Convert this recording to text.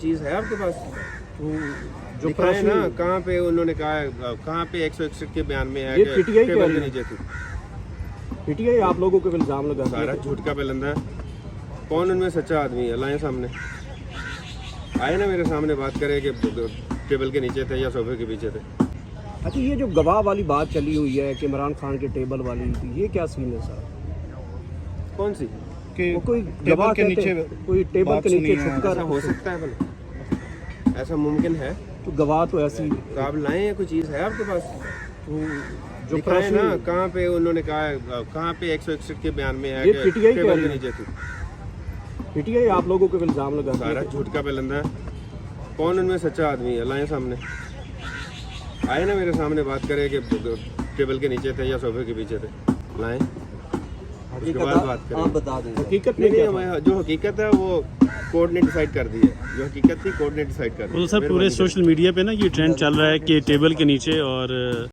चीज़ है आपके पास? जो दिखाए ना, कहाँ पे उन्होंने कहा, कहाँ पे 161 के बयान में है ये कि पीटीआई टेबल के नीचे थी। पीटीआई आप लोगों को इल्जाम लगा सारा झूठ का पेलंदा है। कौन उनमें सच्चा आदमी है? लाए सामने, आए ना मेरे सामने बात करे कि टेबल के नीचे थे या सोफे के पीछे थे। अच्छा, ये जो गवाह वाली बात चली हुई है कि इमरान खान के टेबल वाली, ये क्या सीन है सर? कौन सी? कि वो कोई गवाह के नीचे कोई टेबल बात के नीचे सुनी है। छुपकर ऐसा हो सकता है भला? ऐसा मुमकिन है? तो गवाह तो ऐसी तो आप लाए हैं, कोई चीज़ है आपके पास? जो दिखाए ना, कहाँ पे उन्होंने कहा, कहाँ पे 161 के बयान में है ये कि पीटीआई टेबल के नीचे थी। पीटीआई आप लोगों को इल्जाम लगा सारा झूठ का पेलंदा है। कौन उनमें सच्चा आदमी है? लाए सामने, आए ना मेरे सामने बात करे कि टेबल के नीचे थे या सोफे के पीछे थे। लाए, उसके बाद बात करें। आप बता दें। हकीकत में नहीं क्या नहीं, था? जो हकीकत है वो कोर्ट ने डिसाइड कर दी है। जो हकीकत थी कोर्ट ने डिसाइड कर दी वो है। सर पूरे मेहरबानी सोशल मीडिया पे ना ये ट्रेंड चल रहा है कि टेबल के नीचे और